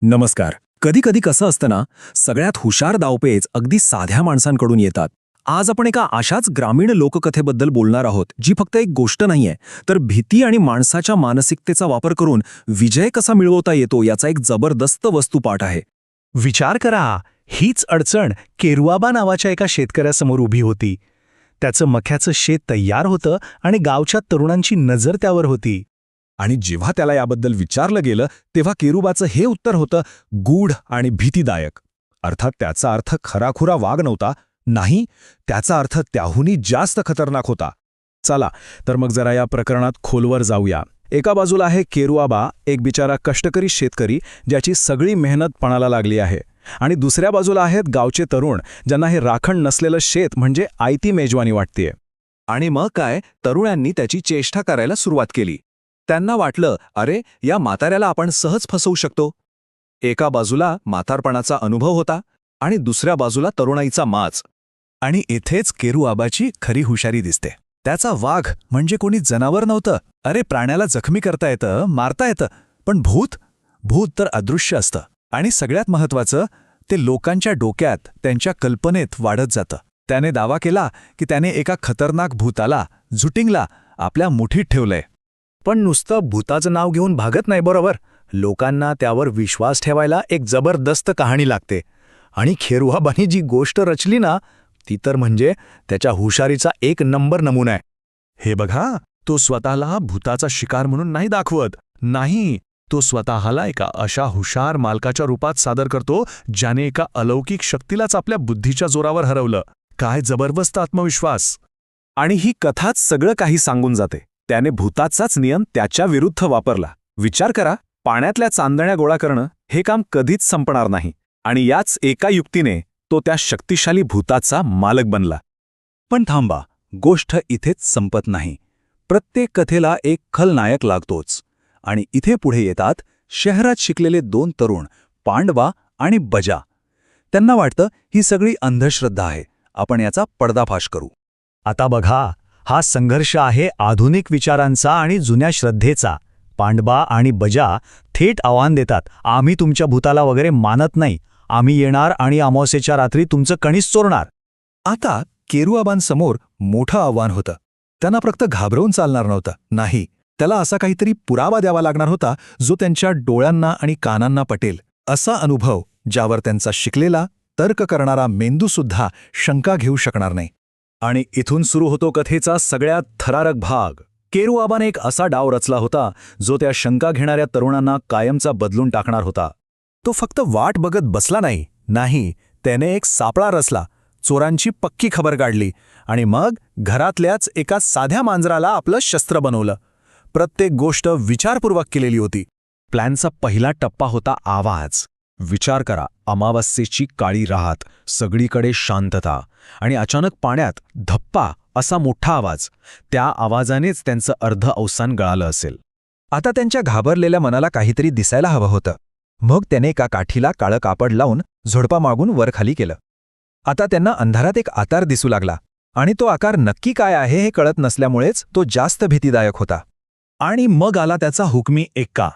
नमस्कार. कधी कधी कसं असतं ना, सगळ्यात हुशार डावपेच अगदी साध्या माणसांकडून येतात. आज आपण एका अशाच ग्रामीण लोककथेबद्दल बोलणार आहोत, जी फक्त एक गोष्ट नाहीये, तर भीती आणि माणसाच्या मानसिकतेचा वापर करून विजय कसा मिळवता येतो याचा एक जबरदस्त वस्तुपाठ आहे. विचार करा, हीच अडचण केरुआबा नावाच्या एका शेतकऱ्यासमोर उभी होती. त्याचं मक्याचं शेत तयार होतं आणि गावच्या तरुणांची नजर त्यावर होती. आणि जेव्हा त्याला याबद्दल विचारलं गेलं, तेव्हा केरुबाचं हे उत्तर होतं गूढ आणि भीतीदायक. अर्थात त्याचा अर्थ खराखुरा वाघ नव्हता. नाही, त्याचा अर्थ त्याहूनही जास्त खतरनाक होता. चला तर मग जरा या प्रकरणात खोलवर जाऊया. एका बाजूला आहे केरुआबा, एक बिचारा कष्टकरी शेतकरी ज्याची सगळी मेहनत पणाला लागली आहे. आणि दुसऱ्या बाजूला आहेत गावचे तरुण, ज्यांना हे राखण नसलेलं शेत म्हणजे आयती मेजवानी वाटतेय. आणि मग काय, तरुणांनी त्याची चेष्टा करायला सुरुवात केली. त्यांना वाटलं, अरे, या म्हाताऱ्याला आपण सहज फसवू शकतो. एका बाजूला म्हातारपणाचा अनुभव होता आणि दुसऱ्या बाजूला तरुणाईचा माज. आणि इथेच केरुआबाची खरी हुशारी दिसते. त्याचा वाघ म्हणजे कोणी जनावर नव्हतं. अरे, प्राण्याला जखमी करता येतं, मारता येतं, पण भूत तर अदृश्य असतं. आणि सगळ्यात महत्त्वाचं, ते लोकांच्या डोक्यात, त्यांच्या कल्पनेत वाढत जातं. त्याने दावा केला की त्याने एका खतरनाक भूताला, झुटिंगला, आपल्या मुठीत ठेवलंय. पण नुसतं भूताचं नाव घेऊन भागत नाही, बरोबर. लोकांना त्यावर विश्वास ठेवायला एक जबरदस्त कहाणी लागते. आणि केरुआबाने जी गोष्ट रचली ना, ती तर म्हणजे त्याच्या हुशारीचा एक नंबर नमुना आहे. हे बघा, तो स्वतःला भूताचा शिकार म्हणून नाही दाखवत. नाही, तो स्वतःला एका अशा हुशार मालकाच्या रूपात सादर करतो, ज्याने एका अलौकिक शक्तीलाच आपल्या बुद्धीच्या जोरावर हरवलं. काय जबरदस्त आत्मविश्वास. आणि ही कथाच सगळं काही सांगून जाते. त्याने भूताचाच नियम त्याच्या विरुद्ध वापरला. विचार करा, पाण्यातल्या चांदण्या गोळा करणं हे काम कधीच संपणार नाही. आणि याच एका युक्तीने तो त्या शक्तिशाली भूताचा मालक बनला. पण थांबा, गोष्ट इथेच संपत नाही. प्रत्येक कथेला एक खलनायक लागतोच. आणि इथे पुढे येतात शहरात शिकलेले दोन तरुण, पांडवा आणि बजा. त्यांना वाटतं ही सगळी अंधश्रद्धा आहे, आपण याचा पर्दाफाश करू. आता बघा, हा संघर्ष आहे आधुनिक विचारांचा आणि जुन्या श्रद्धेचा. पांडवा आणि बजा थेट आव्हान देतात, आम्ही तुमच्या भूताला वगैरे मानत नाही. आम्ही येणार आणि अमावास्येच्या रात्री तुमचं कणीस चोरणार. आता केरुआबांसमोर मोठं आव्हान होतं. त्यांना फक्त घाबरवून चालणार नव्हतं. नाही, त्याला असा काहीतरी पुरावा द्यावा लागणार होता, जो त्यांच्या डोळ्यांना आणि कानांना पटेल. असा अनुभव, ज्यावर त्यांचा शिकलेला, तर्क करणारा मेंदूसुद्धा शंका घेऊ शकणार नाही. आणि इथून सुरू होतो कथेचा सगळ्यात थरारक भाग. केरुआबाने एक असा डाव रचला होता, जो त्या शंका घेणाऱ्या तरुणांना कायमचा बदलून टाकणार होता. तो फक्त वाट बघत बसला नाही, त्याने एक सापळा रचला, चोरांची पक्की खबर काढली आणि मग घरातल्याच एका साध्या मांजराला आपलं शस्त्र बनवलं. प्रत्येक गोष्ट विचारपूर्वक केलेली होती. प्लॅनचा पहिला टप्पा होता आवाज. विचार करा, अमावास्येची काळी रात, सगळीकडे शांतता, आणि अचानक पाण्यात धप्पा असा मोठा आवाज. त्या आवाजानेच त्यांचं अर्ध अवसान गळालं असेल. आता त्यांच्या घाबरलेल्या मनाला काहीतरी दिसायला हवं होतं. मग त्याने एका काठीला काळं कापड लावून झोडपामागून वरखाली केलं. आता त्यांना अंधारात एक आकार दिसू लागला, आणि तो आकार नक्की काय आहे हे कळत नसल्यामुळेच तो जास्त भीतीदायक होता. आणि मग आला त्याचा हुकमी एक्का.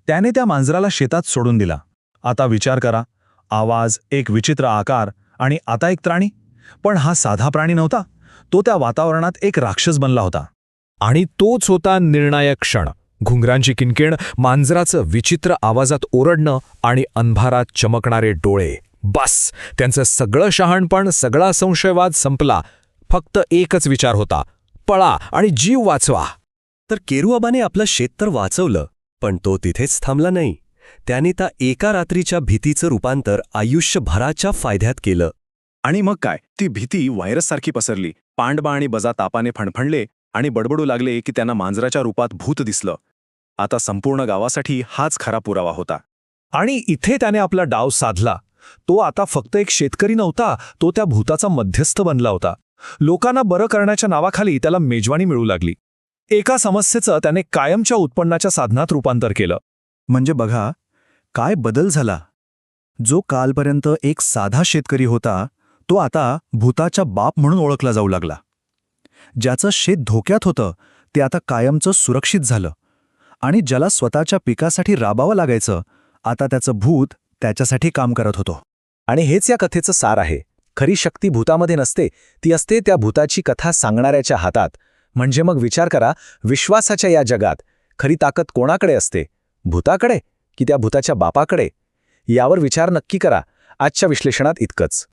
त्याने त्या मांजराला शेतात सोडून दिला. आता विचार करा, आवाज, एक विचित्र आकार, आणि आता एक प्राणी. पण हा साधा प्राणी नव्हता, तो त्या वातावरणात एक राक्षस बनला होता. आणि तोच होता निर्णायक क्षण. घुंगरांची किणकिण, मांजराचं विचित्र आवाजात ओरडणं आणि अंधारात चमकणारे डोळे. बस, त्यांचं सगळं शहाणपण, सगळा संशयवाद संपला. फक्त एकच विचार होता, पळा आणि जीव वाचवा. तर केरुआबाने आपलं शेत तर वाचवलं, पण तो तिथेच थांबला नाही. त्याने त्या एका रात्रीच्या भीतीचं रूपांतर आयुष्यभराच्या फायद्यात केलं. आणि मग काय, ती भीती व्हायरससारखी पसरली. पांडवा आणि बजा तापाने फणफणले आणि बडबडू लागले की त्यांना मांजराच्या रूपात भूत दिसलं. आता संपूर्ण गावासाठी हाच खरा पुरावा होता. आणि इथे त्याने आपला डाव साधला. तो आता फक्त एक शेतकरी नव्हता, तो त्या भूताचा मध्यस्थ बनला होता. लोकांना बरं करण्याच्या नावाखाली त्याला मेजवानी मिळू लागली. एका समस्येचं त्याने कायमच्या उत्पन्नाच्या साधनात रूपांतर केलं. म्हणजे बघा, काय बदल झाला. जो कालपर्यंत एक साधा शेतकरी होता, तो आता भूताचा बाप म्हणून ओळखला जाऊ लागला. ज्याचं शेत धोक्यात होतं, ते आता कायमचं सुरक्षित झालं. आणि ज्याला स्वतःच्या पिकासाठी राबावं लागायचं, आता त्याचं भूत त्याच्यासाठी काम करत होतं. आणि हेच या कथेचं सार आहे. खरी शक्ती भूतामध्ये नसते, ती असते त्या भूताची कथा सांगणाऱ्याच्या हातात. म्हणजे मग विचार करा, विश्वासाच्या या जगात खरी ताकद कोणाकडे असते? भूताकडे की त्या भूताच्या बापाकडे? यावर विचार नक्की करा. आजच्या विश्लेषणात इतकंच.